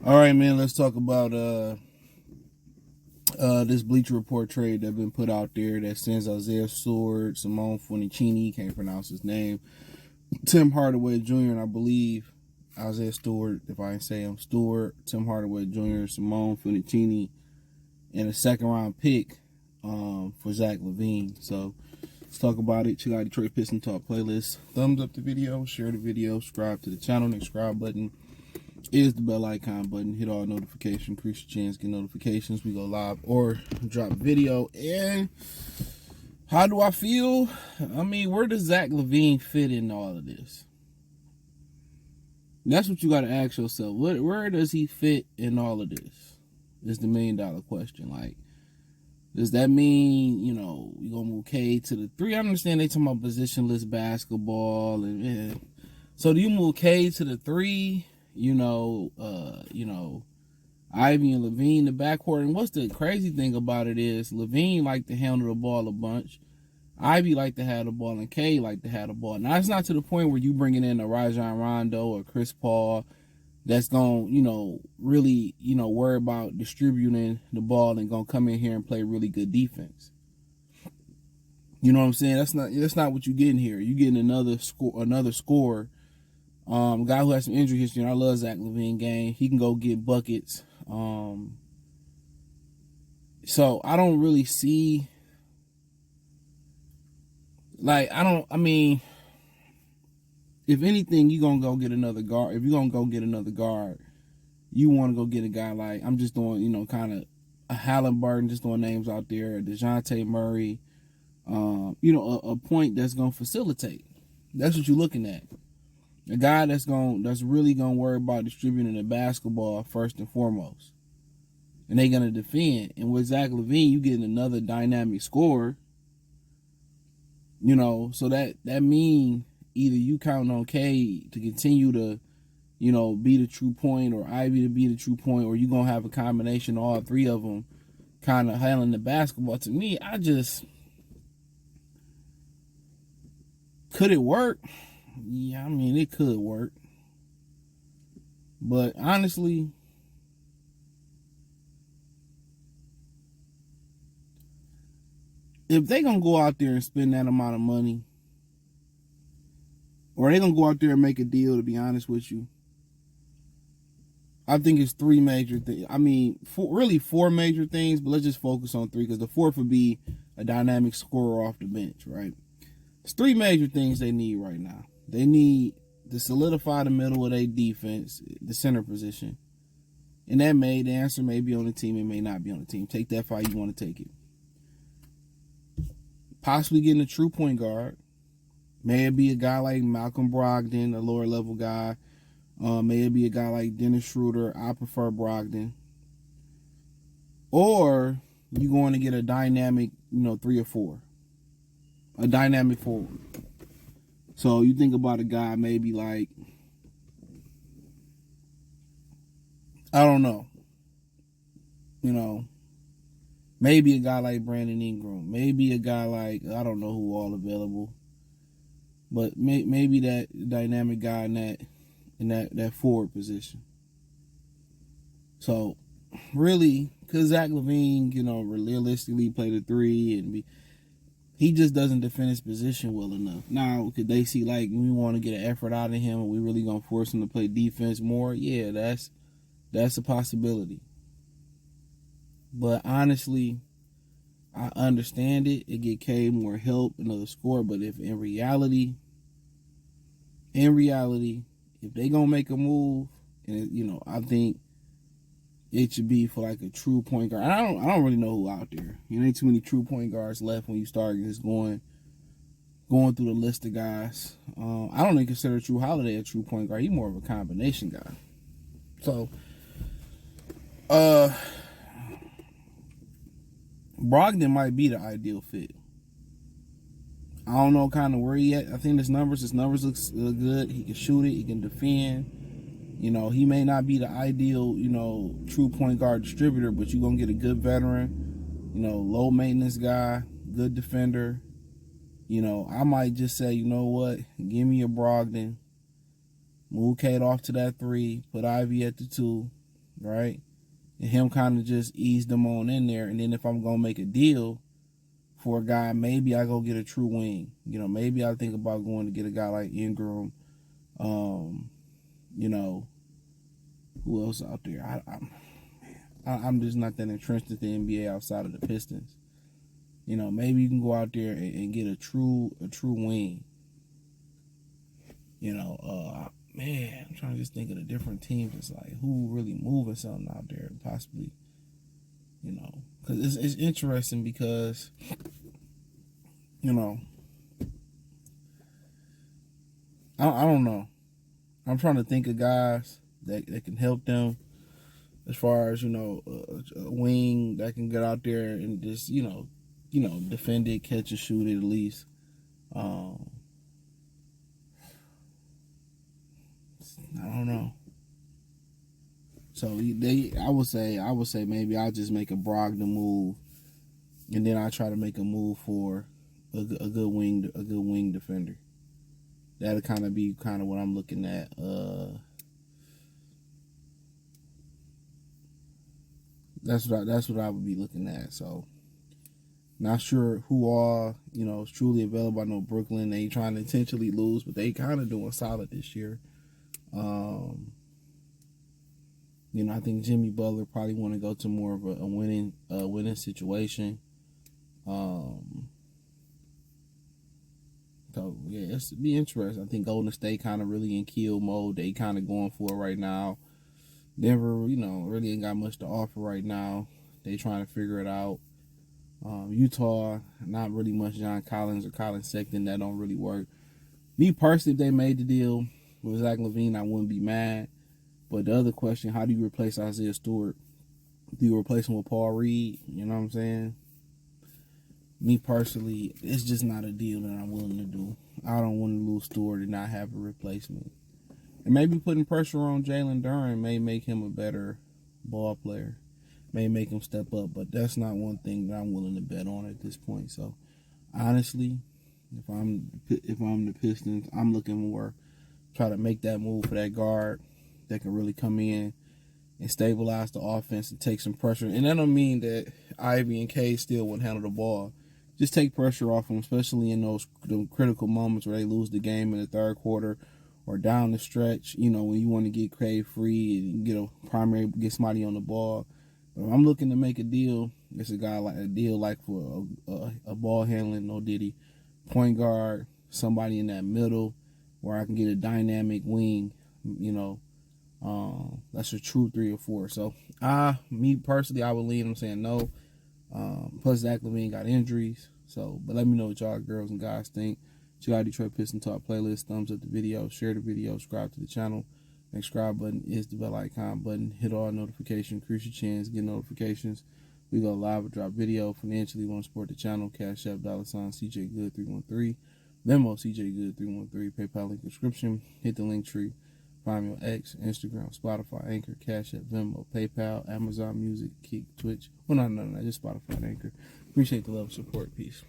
All right, man. Let's talk about this Bleacher Report trade that been put out there that sends Isaiah Stewart, Simone Funicini, can't pronounce his name, Tim Hardaway Jr., and I believe Isaiah Stewart, if I say him, Stewart, Tim Hardaway Jr., Simone Funicini, and a second round pick for Zach LaVine. So let's talk about it. Check out Detroit Pistons Talk playlist. Thumbs up the video, share the video, subscribe to the channel. Next subscribe button is the bell icon button. Hit all notifications. Increase your chance, get notifications. We go live or drop video. And how do I feel? I mean, where does Zach LaVine fit in all of this? That's what you got to ask yourself. Where does he fit in all of this? Is the $1 million question. Like, does that mean, you're going to move K to the 3? I understand they talking about positionless basketball. So do you move K to the 3? Ivy and LaVine, the backcourt. And what's the crazy thing about it is LaVine like to handle the ball a bunch. Ivy like to have the ball, and K like to have the ball. Now, it's not to the point where you bringing in a Rajon Rondo or Chris Paul that's going to, really, worry about distributing the ball and going to come in here and play really good defense. You know what I'm saying? That's not what you're getting here. You're getting another scorer. Guy who has some injury history, and I love Zach LaVine game. He can go get buckets. So I don't really see, if anything, you're going to go get another guard. If you're going to go get another guard, you want to go get a guy like, I'm just doing, kind of a Halliburton, just throwing names out there, DeJounte Murray, a point that's going to facilitate. That's what you're looking at. A guy that's really gonna worry about distributing the basketball first and foremost, and they're gonna defend. And with Zach LaVine, you getting another dynamic scorer. So that mean either you count on K to continue to, be the true point, or Ivy to be the true point, or you gonna have a combination of all three of them, kind of handling the basketball. To me, could it work? Yeah, it could work. But honestly, if they going to go out there and spend that amount of money, or they going to go out there and make a deal, to be honest with you, I think it's 3 major things. Four major things, but let's just focus on 3, because the 4th would be a dynamic scorer off the bench, right? It's 3 major things they need right now. They need to solidify the middle of their defense, the center position. And the answer may be on the team, it may not be on the team. Take that fight, you want to take it. Possibly getting a true point guard. May it be a guy like Malcolm Brogdon, a lower level guy. May it be a guy like Dennis Schroeder. I prefer Brogdon. Or you going to get a dynamic, 3 or 4. A dynamic forward. So you think about a guy maybe like, I don't know, maybe a guy like Brandon Ingram, maybe a guy like, I don't know who all available, but maybe that dynamic guy in that forward position. So really, because Zach LaVine, realistically play the 3 and he just doesn't defend his position well enough. Now, could they see, like, we want to get an effort out of him and we really going to force him to play defense more? Yeah, that's a possibility. But honestly, I understand it. It get K more help, another score. But if in reality, if they going to make a move, and, I think it should be for like a true point guard. I don't really know who out there. Ain't too many true point guards left when you start just going through the list of guys. I don't even consider Drew Holiday a true point guard. He's more of a combination guy. So, Brogdon might be the ideal fit. I don't know kind of where he at. I think his numbers look good. He can shoot it. He can defend. He may not be the ideal, true point guard distributor, but you're going to get a good veteran, low maintenance guy, good defender. I might just say, you know what, give me a Brogdon, move Kate off to that 3, put Ivy at the 2, right? And him kind of just ease them on in there. And then if I'm gonna make a deal for a guy, maybe I go get a true wing. You know, maybe I think about going to get a guy like Ingram. You know, who else out there? I'm just not that entrenched in the NBA outside of the Pistons. You know, maybe you can go out there and get a true wing. You know, man, I'm trying to just think of the different teams. It's like who really moving something out there, possibly. You know, because it's interesting because, you know, I don't know. I'm trying to think of guys that can help them as far as, you know, a wing that can get out there and just, you know, defend it, catch and shoot it at least. I don't know. So I would say maybe I'll just make a Brogdon move, and then I try to make a move for a good wing defender. That'll kind of be what I'm looking at. That's what I would be looking at. So, not sure who all, you know, is truly available. I know Brooklyn, they trying to intentionally lose, but they kind of doing solid this year. You know, I think Jimmy Butler probably want to go to more of a winning situation. So yeah, it's be interesting. I think Golden State kind of really in kill mode. They kind of going for it right now. Denver, you know, really ain't got much to offer right now. They trying to figure it out. Utah, not really much John Collins or Colin Sexton. That don't really work. Me personally, if they made the deal with Zach LaVine, I wouldn't be mad. But the other question, how do you replace Isaiah Stewart? Do you replace him with Paul Reed? You know what I'm saying? Me personally, it's just not a deal that I'm willing to do. I don't want to lose Stewart and not have a replacement. And maybe putting pressure on Jalen Duren may make him a better ball player. May make him step up, but that's not one thing that I'm willing to bet on at this point. So, honestly, if I'm the Pistons, I'm looking more try to make that move for that guard that can really come in and stabilize the offense and take some pressure. And that don't mean that Ivy and K still won't handle the ball. Just take pressure off them, especially in those critical moments where they lose the game in the third quarter or down the stretch. You know, when you want to get Craig free and get somebody on the ball. But if I'm looking to make a deal, it's a deal like for a ball handling, no Diddy, point guard, somebody in that middle where I can get a dynamic wing. You know, that's a true 3 or 4. So, me personally, I would lean. I'm saying no. Plus, Zach LaVine got injuries. So, but let me know what y'all girls and guys think. Check out Detroit Pistons Talk playlist. Thumbs up the video. Share the video. Subscribe to the channel. Next subscribe button is the bell icon button. Hit all notifications. Increase your chance. Get notifications. We go live or drop video. Financially, want to support the channel. Cash App, $, CJ Good 313. Venmo, CJ Good 313. PayPal link description. Hit the link tree. Find me on X, Instagram, Spotify, Anchor, Cash App, Venmo, PayPal, Amazon Music, Kick, Twitch. Well, no, just Spotify and Anchor. Appreciate the love and support. Peace.